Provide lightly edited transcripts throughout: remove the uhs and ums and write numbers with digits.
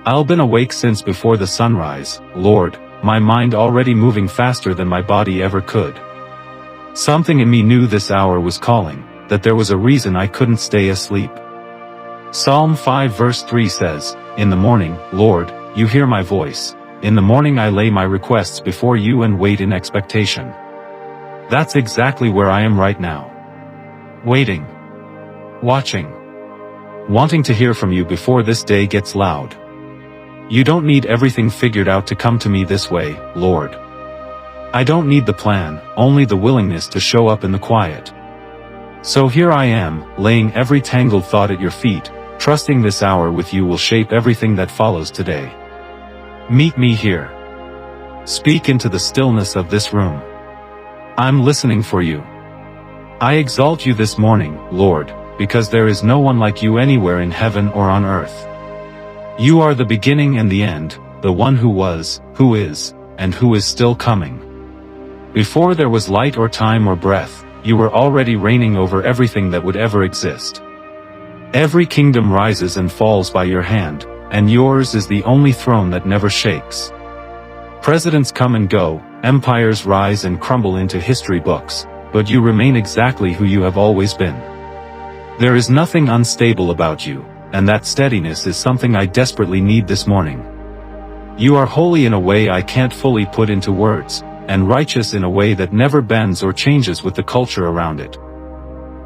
I've been awake since before the sunrise, Lord, my mind already moving faster than my body ever could. Something in me knew this hour was calling, that there was a reason I couldn't stay asleep. Psalm 5 verse 3 says, "In the morning, Lord, you hear my voice. In the morning I lay my requests before you and wait in expectation." That's exactly where I am right now. Waiting. Watching. Wanting to hear from you before this day gets loud. You don't need everything figured out to come to me this way, Lord. I don't need the plan, only the willingness to show up in the quiet. So here I am, laying every tangled thought at your feet, trusting this hour with you will shape everything that follows today. Meet me here. Speak into the stillness of this room. I'm listening for you. I exalt you this morning, Lord, because there is no one like you anywhere in heaven or on earth. You are the beginning and the end, the one who was, who is, and who is still coming. Before there was light or time or breath, you were already reigning over everything that would ever exist. Every kingdom rises and falls by your hand, and yours is the only throne that never shakes. Presidents come and go, empires rise and crumble into history books, but you remain exactly who you have always been. There is nothing unstable about you, and that steadiness is something I desperately need this morning. You are holy in a way I can't fully put into words, and righteous in a way that never bends or changes with the culture around it.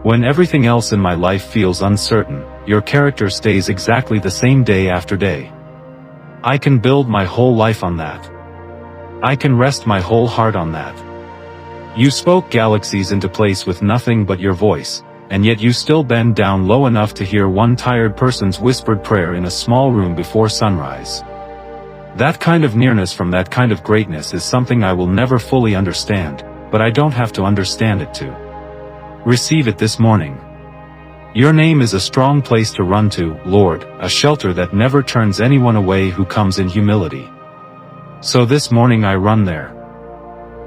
When everything else in my life feels uncertain, your character stays exactly the same day after day. I can build my whole life on that. I can rest my whole heart on that. You spoke galaxies into place with nothing but your voice, and yet you still bend down low enough to hear one tired person's whispered prayer in a small room before sunrise. That kind of nearness from that kind of greatness is something I will never fully understand, but I don't have to understand it to receive it this morning. Your name is a strong place to run to, Lord, a shelter that never turns anyone away who comes in humility. So this morning I run there.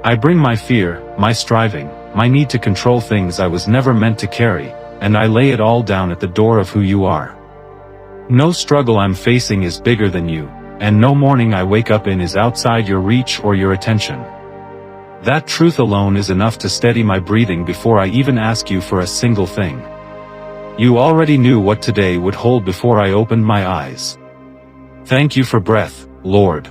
I bring my fear, my striving, my need to control things I was never meant to carry, and I lay it all down at the door of who you are. No struggle I'm facing is bigger than you, and no morning I wake up in is outside your reach or your attention. That truth alone is enough to steady my breathing before I even ask you for a single thing. You already knew what today would hold before I opened my eyes. Thank you for breath, Lord.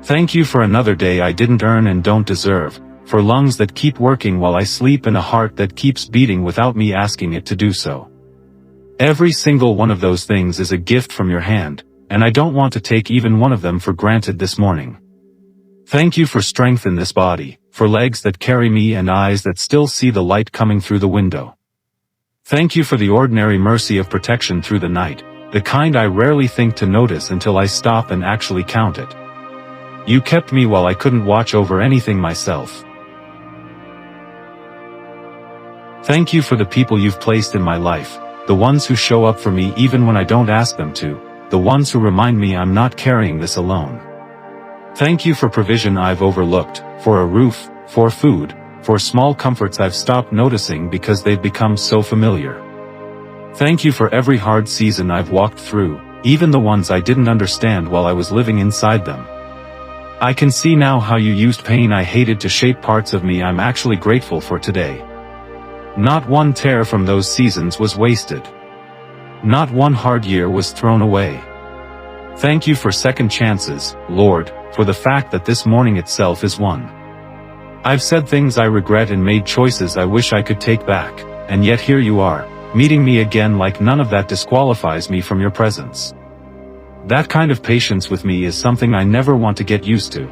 Thank you for another day I didn't earn and don't deserve, for lungs that keep working while I sleep and a heart that keeps beating without me asking it to do so. Every single one of those things is a gift from your hand, and I don't want to take even one of them for granted this morning. Thank you for strength in this body, for legs that carry me and eyes that still see the light coming through the window. Thank you for the ordinary mercy of protection through the night, the kind I rarely think to notice until I stop and actually count it. You kept me while I couldn't watch over anything myself. Thank you for the people you've placed in my life, the ones who show up for me even when I don't ask them to, the ones who remind me I'm not carrying this alone. Thank you for provision I've overlooked, for a roof, for food, for small comforts I've stopped noticing because they've become so familiar. Thank you for every hard season I've walked through, even the ones I didn't understand while I was living inside them. I can see now how you used pain I hated to shape parts of me I'm actually grateful for today. Not one tear from those seasons was wasted. Not one hard year was thrown away. Thank you for second chances, Lord, for the fact that this morning itself is one. I've said things I regret and made choices I wish I could take back, and yet here you are, meeting me again like none of that disqualifies me from your presence. That kind of patience with me is something I never want to get used to.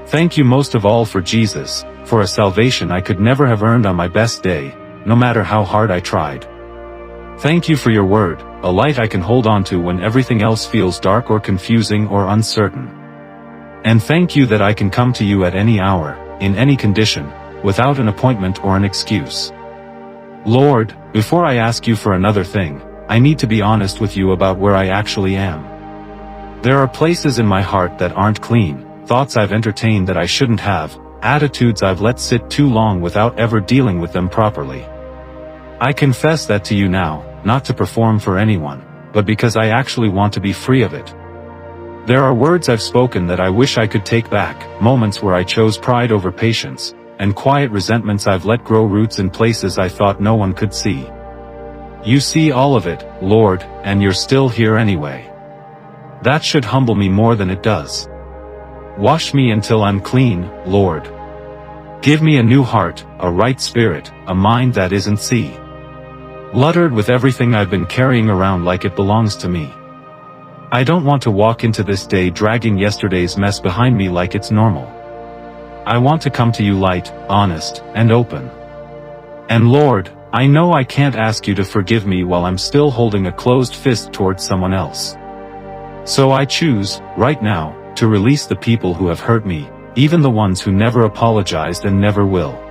Thank you most of all for Jesus, for a salvation I could never have earned on my best day, no matter how hard I tried. Thank you for your word, a light I can hold on to when everything else feels dark or confusing or uncertain. And thank you that I can come to you at any hour, in any condition, without an appointment or an excuse. Lord, before I ask you for another thing, I need to be honest with you about where I actually am. There are places in my heart that aren't clean, thoughts I've entertained that I shouldn't have, attitudes I've let sit too long without ever dealing with them properly. I confess that to you now, not to perform for anyone, but because I actually want to be free of it. There are words I've spoken that I wish I could take back, moments where I chose pride over patience, and quiet resentments I've let grow roots in places I thought no one could see. You see all of it, Lord, and you're still here anyway. That should humble me more than it does. Wash me until I'm clean, Lord. Give me a new heart, a right spirit, a mind that isn't cluttered with everything I've been carrying around like it belongs to me. I don't want to walk into this day dragging yesterday's mess behind me like it's normal. I want to come to you light, honest, and open. And Lord, I know I can't ask you to forgive me while I'm still holding a closed fist towards someone else. So I choose, right now, to release the people who have hurt me, even the ones who never apologized and never will.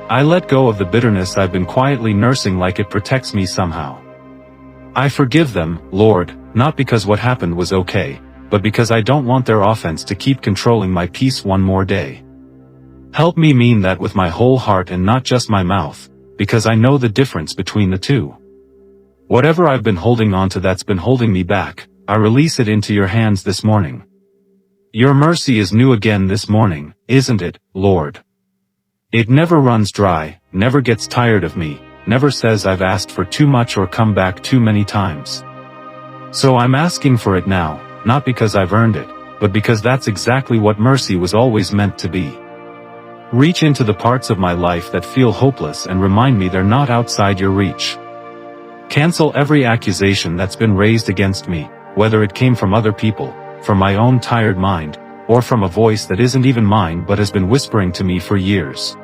I let go of the bitterness I've been quietly nursing like it protects me somehow. I forgive them, Lord, not because what happened was okay, but because I don't want their offense to keep controlling my peace one more day. Help me mean that with my whole heart and not just my mouth, because I know the difference between the two. Whatever I've been holding on to that's been holding me back, I release it into your hands this morning. Your mercy is new again this morning, isn't it, Lord? It never runs dry, never gets tired of me, never says I've asked for too much or come back too many times. So I'm asking for it now, not because I've earned it, but because that's exactly what mercy was always meant to be. Reach into the parts of my life that feel hopeless and remind me they're not outside your reach. Cancel every accusation that's been raised against me, whether it came from other people, from my own tired mind, or from a voice that isn't even mine but has been whispering to me for years.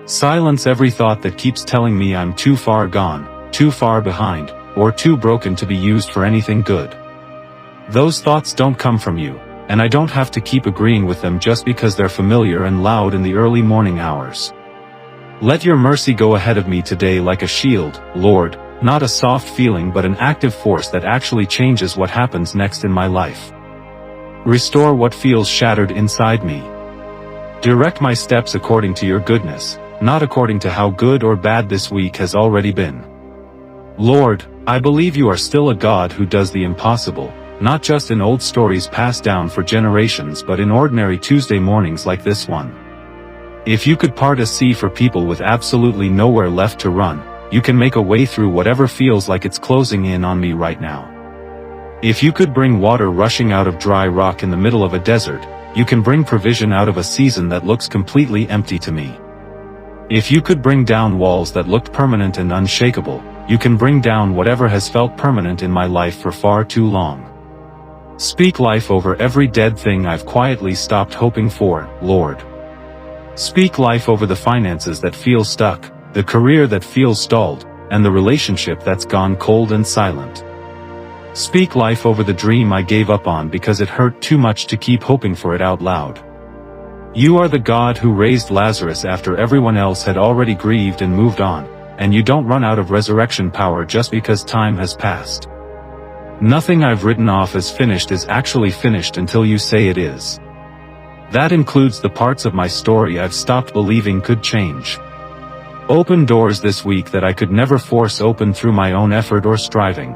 Silence every thought that keeps telling me I'm too far gone, too far behind, or too broken to be used for anything good. Those thoughts don't come from you, and I don't have to keep agreeing with them just because they're familiar and loud in the early morning hours. Let your mercy go ahead of me today like a shield, Lord, not a soft feeling but an active force that actually changes what happens next in my life. Restore what feels shattered inside me. Direct my steps according to your goodness, not according to how good or bad this week has already been. Lord, I believe you are still a God who does the impossible, not just in old stories passed down for generations but in ordinary Tuesday mornings like this one. If you could part a sea for people with absolutely nowhere left to run, you can make a way through whatever feels like it's closing in on me right now. If you could bring water rushing out of dry rock in the middle of a desert, you can bring provision out of a season that looks completely empty to me. If you could bring down walls that looked permanent and unshakable, you can bring down whatever has felt permanent in my life for far too long. Speak life over every dead thing I've quietly stopped hoping for, Lord. Speak life over the finances that feel stuck, the career that feels stalled, and the relationship that's gone cold and silent. Speak life over the dream I gave up on because it hurt too much to keep hoping for it out loud. You are the God who raised Lazarus after everyone else had already grieved and moved on, and you don't run out of resurrection power just because time has passed. Nothing I've written off as finished is actually finished until you say it is. That includes the parts of my story I've stopped believing could change. Open doors this week that I could never force open through my own effort or striving.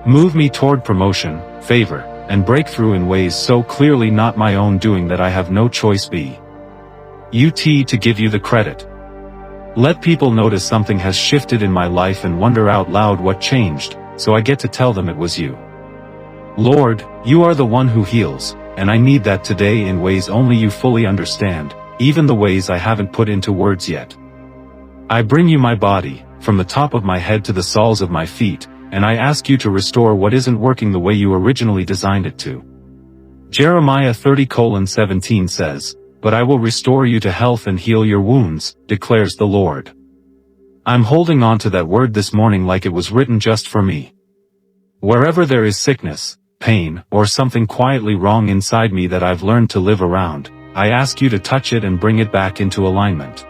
Move me toward promotion, favor, and breakthrough in ways so clearly not my own doing that I have no choice to give you the credit. Let people notice something has shifted in my life and wonder out loud what changed, so I get to tell them it was you. Lord, you are the one who heals, and I need that today in ways only you fully understand, even the ways I haven't put into words yet. I bring you my body, from the top of my head to the soles of my feet, and I ask you to restore what isn't working the way you originally designed it to. Jeremiah 30:17 says, "But I will restore you to health and heal your wounds, declares the Lord." I'm holding on to that word this morning like it was written just for me. Wherever there is sickness, pain, or something quietly wrong inside me that I've learned to live around, I ask you to touch it and bring it back into alignment.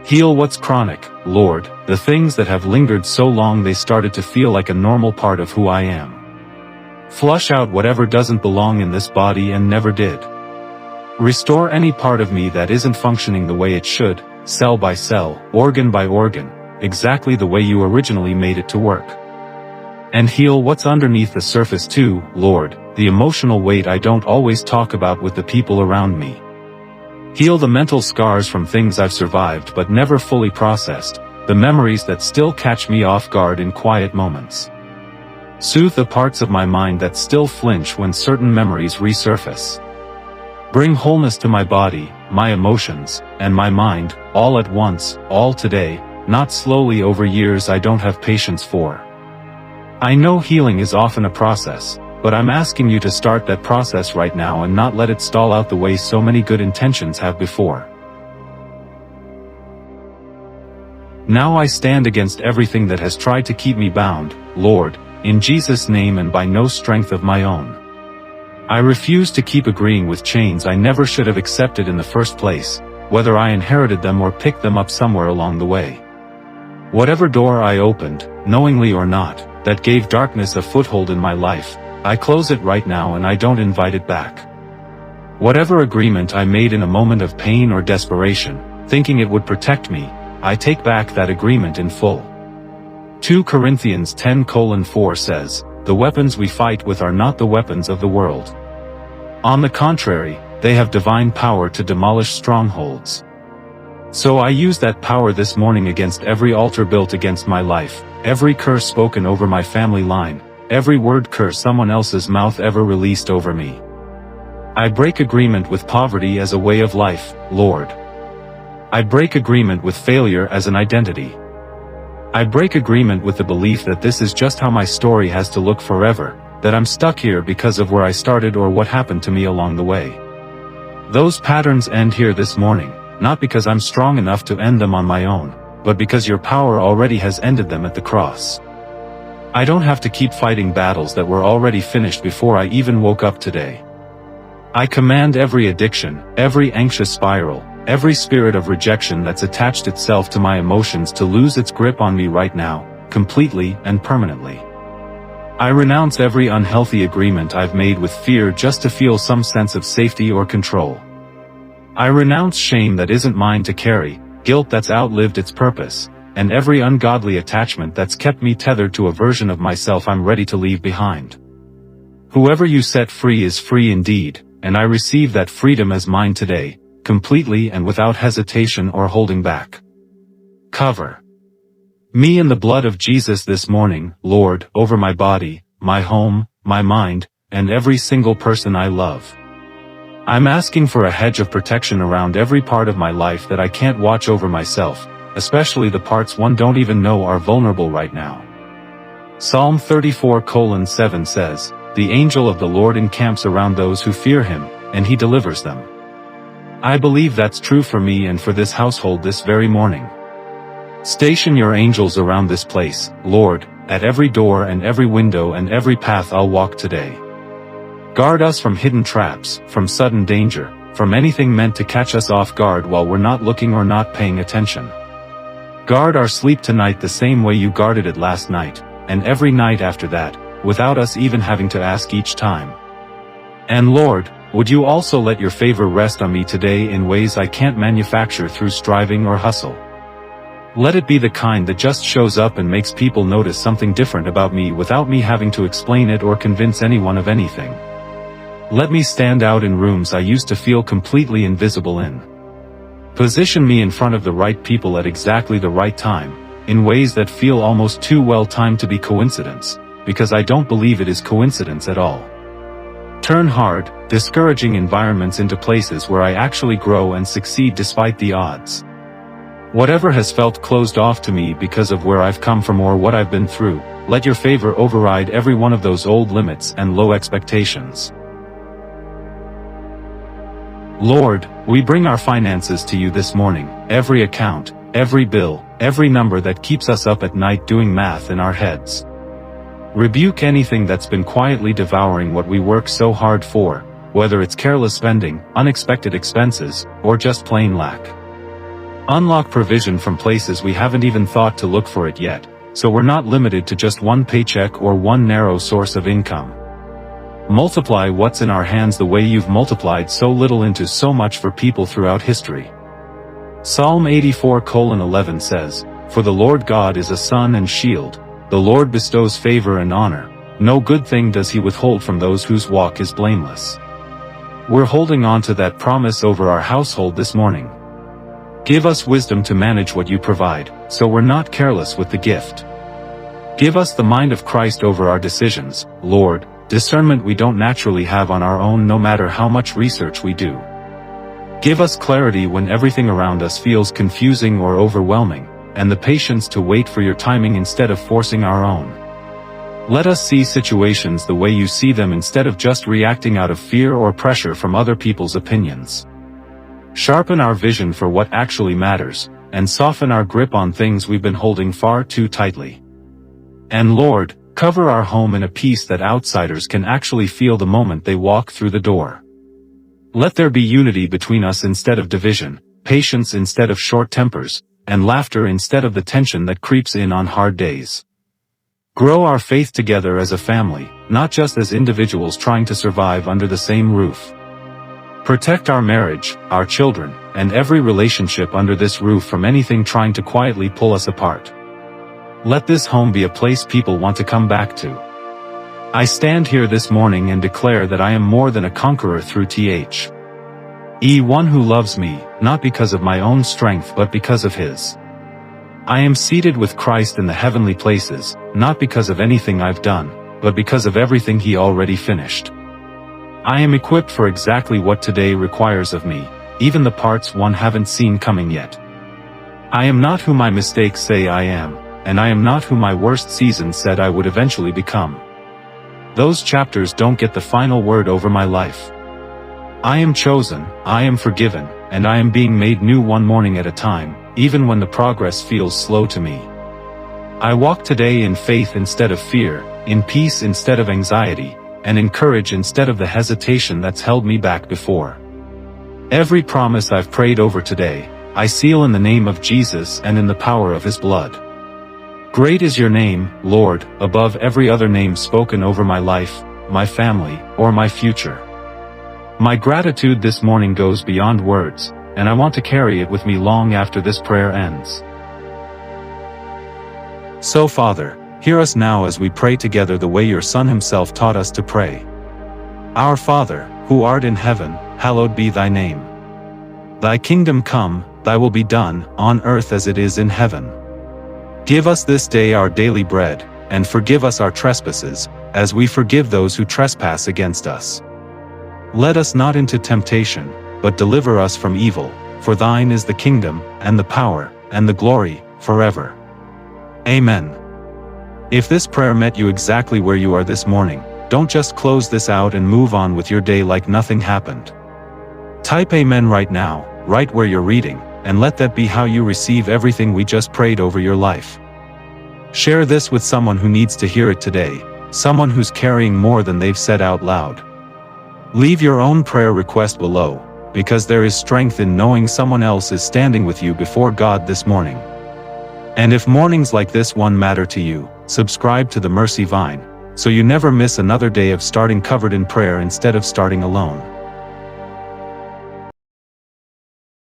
Heal what's chronic, Lord, the things that have lingered so long they started to feel like a normal part of who I am. Flush out whatever doesn't belong in this body and never did. Restore any part of me that isn't functioning the way it should, cell by cell, organ by organ, exactly the way you originally made it to work. And heal what's underneath the surface too, Lord, the emotional weight I don't always talk about with the people around me. Heal the mental scars from things I've survived but never fully processed, the memories that still catch me off guard in quiet moments. Soothe the parts of my mind that still flinch when certain memories resurface. Bring wholeness to my body, my emotions, and my mind, all at once, all today, not slowly over years I don't have patience for. I know healing is often a process, but I'm asking you to start that process right now and not let it stall out the way so many good intentions have before. Now I stand against everything that has tried to keep me bound, Lord, in Jesus' name and by no strength of my own. I refuse to keep agreeing with chains I never should have accepted in the first place, whether I inherited them or picked them up somewhere along the way. Whatever door I opened, knowingly or not, that gave darkness a foothold in my life, I close it right now and I don't invite it back. Whatever agreement I made in a moment of pain or desperation, thinking it would protect me, I take back that agreement in full. 2 Corinthians 10:4 says, "The weapons we fight with are not the weapons of the world. On the contrary, they have divine power to demolish strongholds." So I use that power this morning against every altar built against my life, every curse spoken over my family line, every word curse someone else's mouth ever released over me. I break agreement with poverty as a way of life, Lord. I break agreement with failure as an identity. I break agreement with the belief that this is just how my story has to look forever, that I'm stuck here because of where I started or what happened to me along the way. Those patterns end here this morning, not because I'm strong enough to end them on my own, but because your power already has ended them at the cross. I don't have to keep fighting battles that were already finished before I even woke up today. I command every addiction, every anxious spiral, every spirit of rejection that's attached itself to my emotions to lose its grip on me right now, completely and permanently. I renounce every unhealthy agreement I've made with fear just to feel some sense of safety or control. I renounce shame that isn't mine to carry, guilt that's outlived its purpose, and every ungodly attachment that's kept me tethered to a version of myself I'm ready to leave behind. Whoever you set free is free indeed, and I receive that freedom as mine today, completely and without hesitation or holding back. Cover me in the blood of Jesus this morning, Lord, over my body, my home, my mind, and every single person I love. I'm asking for a hedge of protection around every part of my life that I can't watch over myself, especially the parts one don't even know are vulnerable right now. Psalm 34:7 says, "The angel of the Lord encamps around those who fear him, and he delivers them." I believe that's true for me and for this household this very morning. Station your angels around this place, Lord, at every door and every window and every path I'll walk today. Guard us from hidden traps, from sudden danger, from anything meant to catch us off guard while we're not looking or not paying attention. Guard our sleep tonight the same way you guarded it last night, and every night after that, without us even having to ask each time. And Lord, would you also let your favor rest on me today in ways I can't manufacture through striving or hustle? Let it be the kind that just shows up and makes people notice something different about me without me having to explain it or convince anyone of anything. Let me stand out in rooms I used to feel completely invisible in. Position me in front of the right people at exactly the right time, in ways that feel almost too well timed to be coincidence, because I don't believe it is coincidence at all. Turn hard, discouraging environments into places where I actually grow and succeed despite the odds. Whatever has felt closed off to me because of where I've come from or what I've been through, let your favor override every one of those old limits and low expectations. Lord, we bring our finances to you this morning, every account, every bill, every number that keeps us up at night doing math in our heads. Rebuke anything that's been quietly devouring what we work so hard for, whether it's careless spending, unexpected expenses, or just plain lack. Unlock provision from places we haven't even thought to look for it yet, so we're not limited to just one paycheck or one narrow source of income. Multiply what's in our hands the way you've multiplied so little into so much for people throughout history. Psalm 84:11 says, "For the Lord God is a sun and shield, The Lord bestows favor and honor. No good thing does he withhold from those whose walk is blameless. We're holding on to that promise over our household this morning. Give us wisdom to manage what you provide, so we're not careless with the gift. Give us the mind of Christ over our decisions, Lord, discernment we don't naturally have on our own no matter how much research we do. Give us clarity when everything around us feels confusing or overwhelming, and the patience to wait for your timing instead of forcing our own. Let us see situations the way you see them instead of just reacting out of fear or pressure from other people's opinions. Sharpen our vision for what actually matters, and soften our grip on things we've been holding far too tightly. And Lord, cover our home in a peace that outsiders can actually feel the moment they walk through the door. Let there be unity between us instead of division, patience instead of short tempers, and laughter instead of the tension that creeps in on hard days. Grow our faith together as a family, not just as individuals trying to survive under the same roof. Protect our marriage, our children, and every relationship under this roof from anything trying to quietly pull us apart. Let this home be a place people want to come back to. I stand here this morning and declare that I am more than a conqueror through one who loves me, not because of my own strength but because of his. I am seated with Christ in the heavenly places, not because of anything I've done, but because of everything he already finished. I am equipped for exactly what today requires of me, even the parts one haven't seen coming yet. I am not who my mistakes say I am, and I am not who my worst season said I would eventually become. Those chapters don't get the final word over my life. I am chosen, I am forgiven, and I am being made new one morning at a time, even when the progress feels slow to me. I walk today in faith instead of fear, in peace instead of anxiety, and in courage instead of the hesitation that's held me back before. Every promise I've prayed over today, I seal in the name of Jesus and in the power of his blood. Great is your name, Lord, above every other name spoken over my life, my family, or my future. My gratitude this morning goes beyond words, and I want to carry it with me long after this prayer ends. So Father, hear us now as we pray together the way your Son himself taught us to pray. Our Father, who art in heaven, hallowed be thy name. Thy kingdom come, thy will be done, on earth as it is in heaven. Give us this day our daily bread, and forgive us our trespasses, as we forgive those who trespass against us. Let us not into temptation, but deliver us from evil, for thine is the kingdom, and the power, and the glory, forever. Amen. If this prayer met you exactly where you are this morning, don't just close this out and move on with your day like nothing happened. Type Amen right now, right where you're reading, and let that be how you receive everything we just prayed over your life. Share this with someone who needs to hear it today, someone who's carrying more than they've said out loud. Leave your own prayer request below, because there is strength in knowing someone else is standing with you before God this morning. And if mornings like this one matter to you, subscribe to the Mercy Vine, so you never miss another day of starting covered in prayer instead of starting alone.